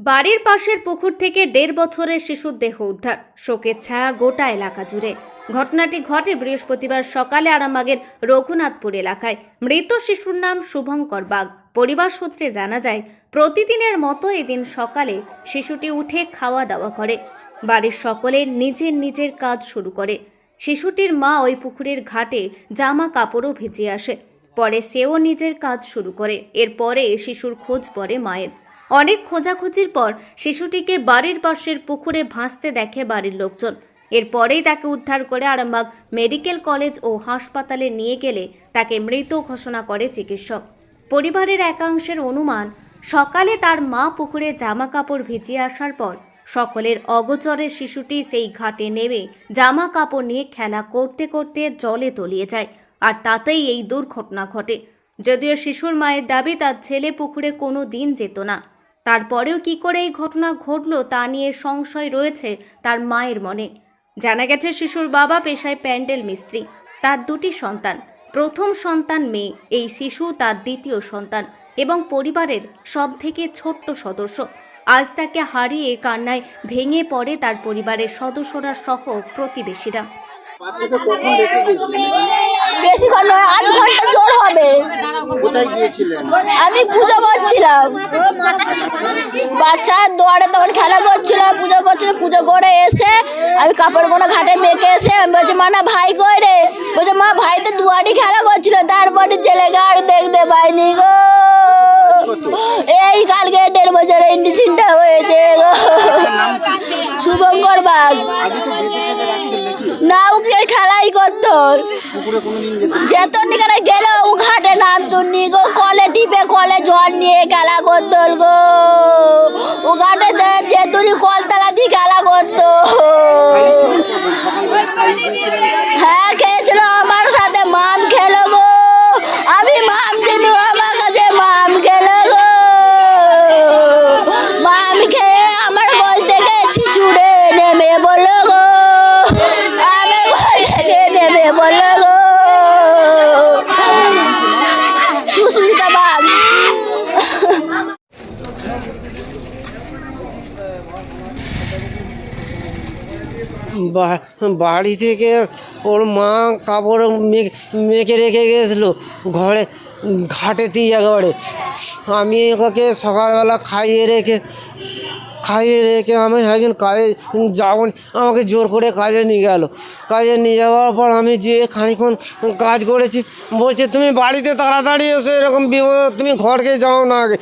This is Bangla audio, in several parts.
বাড়ির পাশের পুকুর থেকে 1.5 বছরের শিশুর দেহ উদ্ধার। শোকের ছায়া গোটা এলাকা জুড়ে। ঘটনাটি ঘটে বৃহস্পতিবার সকালে আরামবাগের রঘুনাথপুর এলাকায়। মৃত শিশুর নাম শুভঙ্কর বাগ। পরিবার সূত্রে জানা যায়, প্রতিদিনের মতো এদিন সকালে শিশুটি উঠে খাওয়া দাওয়া করে। বাড়ির সকলে নিজের নিজের কাজ শুরু করে। শিশুটির মা ওই পুকুরের ঘাটে জামা কাপড়ও ভিজিয়ে আসে। পরে সেও নিজের কাজ শুরু করে। এরপরে শিশুর খোঁজ পড়ে মায়ের। অনেক খোঁজাখুঁজির পর শিশুটিকে বাড়ির পাশের পুকুরে ভাসতে দেখে বাড়ির লোকজন। এরপরেই তাকে উদ্ধার করে আরামবাগ মেডিকেল কলেজ ও হাসপাতালে নিয়ে গেলে তাকে মৃত ঘোষণা করে চিকিৎসক। পরিবারের একাংশের অনুমান, সকালে তার মা পুকুরে জামা কাপড় ভিজিয়ে আসার পর সকলের অগোচরে শিশুটি সেই ঘাটে নেমে জামা কাপড় নিয়ে খেলা করতে করতে জলে তলিয়ে যায়, আর তাতেই এই দুর্ঘটনা ঘটে। যদিও শিশুর মায়ের দাবি তার ছেলে পুকুরে কোনো দিন যেত না। তারপরেও কি করে এই ঘটনা ঘটলো তা নিয়ে সংশয় রয়েছে তার মায়ের মনে। জানা গেছে, শিশুর বাবা পেশায় প্যান্ডেল মিস্ত্রি। তার 2টি সন্তান। প্রথম সন্তান মেয়ে, এই শিশু তার দ্বিতীয় সন্তান এবং পরিবারের সবথেকে ছোট্ট সদস্য। আজ তাকে হারিয়ে কান্নায় ভেঙে পড়ে তার পরিবারের সদস্যরা সহ প্রতিবেশীরা। বেশিক্ষণ নয়, 8 ঘন্টা জোর হবে। আমি পুজো করছিলাম, বাচ্চা দোয়ারে তখন খেলা করছিল, পুজো করছিল। পুজো করে এসে আমি কাপড়গুলো ঘাটে মেখে এসে আমি বলছি, মা না ভাই কই রে? বলছে, মা ভাই তো দুয়ারি খেলা করছিল। তারপরে ছেলেকে আর দেখতে পাইনি গো। এই কালকে 1.5 বছর ইঞ্জিনটা হয়েছে গো। শুভঙ্কর বাগ। না, ওকে খেলাই করতো, যেত নিকারে গেলে ও ঘাটে নামতো নি গো। কলে টিপে কলে জল নিয়ে খেলা করতো গো। ও ঘাটে যেতুনি কলতলা দিয়ে খেলা করতো। হ্যাঁ, খেয়েছিল আমার সাথে, মাম খেলো গো। আমি মাম দিলু, আমার কাছে মাম খেলো গো। মাম খেয়ে আমার গোল থেকে ছিচুড়ে নেমে বললো গো। আমার গোল থেকে নেমে বললো গো। সুস্মিতা বাগ। বাড়ি থেকে ওর মা কাপড় মেখে রেখে গেছিলো ঘরে, ঘাটেতেই একেবারে। আমি ওকে সকালবেলা খাইয়ে রেখে আমি একদিন কাজে যাবো, আমাকে জোর করে কাজে নিয়ে গেল। কাজে নিয়ে যাওয়ার পর আমি যেয়ে খানিক্ষণ কাজ করেছি। বলছে, তুমি বাড়িতে তাড়াতাড়ি এসো, এরকম বিপদ, তুমি ঘরকে যাও না আগে।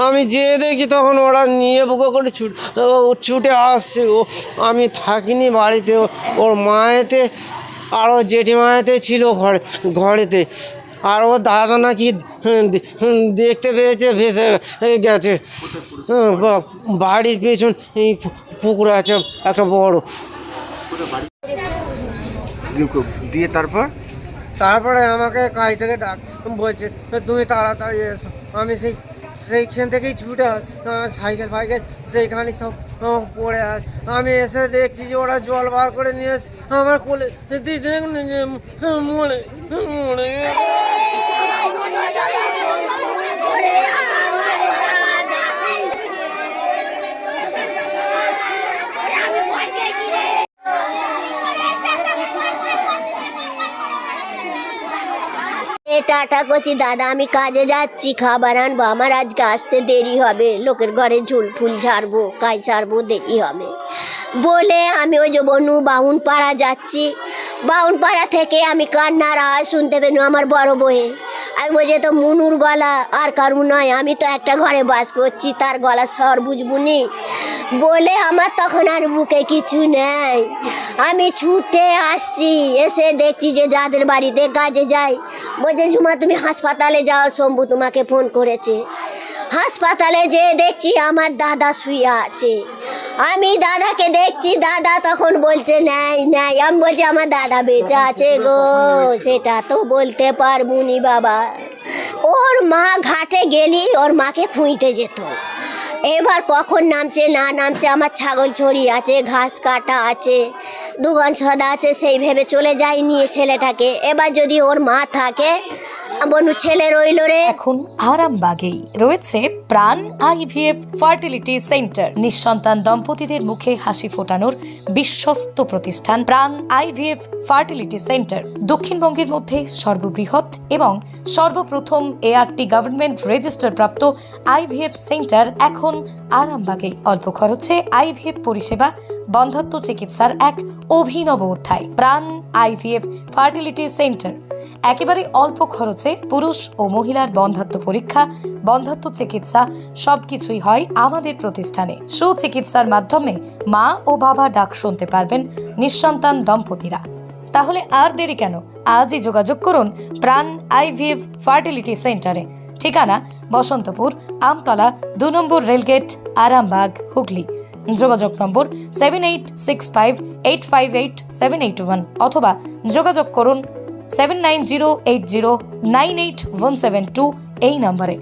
আমি যেয়ে দেখি তখন ওরা নিয়ে বুকে করে ছুটে আসছে। আমি থাকিনি বাড়িতে, ওর মায়েতে আরও জেঠিমায়েতে ছিল ঘরেতে। আর ও দাদা নাকি দেখতে পেয়েছে, ভেসে গেছে। বাড়ির পেছন এই পুকুর আছে একটা বড়। দিয়ে তারপরে আমাকে কাজ থেকে ডাক বলছে, তুমি তাড়াতাড়ি এসো। আমি সেইখান থেকেই ছুটে সাইকেল সেইখানে সব পড়ে আছে। আমি এসে দেখছি যে ওরা জল বার করে নিয়ে এসে আমার কোলে মরে টাটা করছি, দাদা আমি কাজে যাচ্ছি, খাবার আনবো, আমার আজকে আসতে দেরি হবে, লোকের ঘরে ঝুল ফুল ঝাড়বো, কাজ ছাড়বো, দেরি হবে বলে আমি ওই যে বনু বাউনপাড়া যাচ্ছি। বাউনপাড়া থেকে আমি কান্নার আওয়াজ শুনতে পেলাম আমার বড় বউয়ে। আমি বলছি, তো মুনুর গলা আর কারু নয়, আমি তো একটা ঘরে বাস করছি, তার গলা স্বর বুঝবুনি বলে আমার তখন আর বুকে কিছু নেই। আমি ছুটে আসছি, এসে দেখছি যে যাদের বাড়িতে কাজে যাই বলছে, ঝুমা তুমি হাসপাতালে যাও, শম্ভু তোমাকে ফোন করেছে। হাসপাতালে যেয়ে দেখছি আমার দাদা শুয়ে আছে। আমি দাদাকে দেখছি, দাদা তখন বলছে নাই। আমি বলছি, আমার দাদা বেঁচে আছে গো। সেটা তো বলতে পারবুনি বাবা। ওর মা ঘাটে গেলি ওর মাকে খুঁইতে যেত। এবার কখন নামছে না নামছে, আমার ছাগল ছড়ি আছে, ঘাস কাটা আছে, দোকান সদা আছে, সেই ভেবে চলে যাই নিয়ে ছেলেটাকে। এবার যদি ওর মা থাকে বনু ছেলে রইল রে। এখন আরামবাগেই রয়েছে প্রাণ আইভিএফ ফার্টিলিটি সেন্টার। নিঃসন্তান দম্পতিদের মুখে হাসি ফোটানোর বিশ্বস্ত প্রতিষ্ঠান প্রাণ আইভিএফ ফার্টিলিটি সেন্টার দক্ষিণবঙ্গের মধ্যে সর্ববৃহৎ এবং সর্বপ্রথম এআরটি গভর্নমেন্ট রেজিস্টার প্রাপ্ত আইভিএফ সেন্টার এখন আরামবাগেই। অল্প খরচে আইভিএফ পরিষেবা, বন্ধাত্ম চিকিৎসার এক অভিনব অধ্যায়। প্রাণ আইভিএফ ফার্টিলিটি সেন্টার একেবারে অল্প খরচে পুরুষ ও মহিলার বন্ধাত্ম পরীক্ষা, বন্ধাত্ম চিকিৎসা সবকিছুই হয় আমাদের প্রতিষ্ঠানে। সুচিকিৎসার মাধ্যমে মা ও বাবা ডাক শুনতে পারবেন নিঃসন্তান দম্পতিরা। তাহলে আর দেরি কেন? আজই যোগাযোগ করুন প্রাণ আইভিএফ ফার্টিলিটি সেন্টারে। ঠিকানা বসন্তপুর, আমতলা, 2 নম্বর রেলগেট, আরামবাগ, হুগলি। যোগাযোগ নম্বর 7865858781 অথবা যোগাযোগ করুন 7908098172 এই নম্বরে।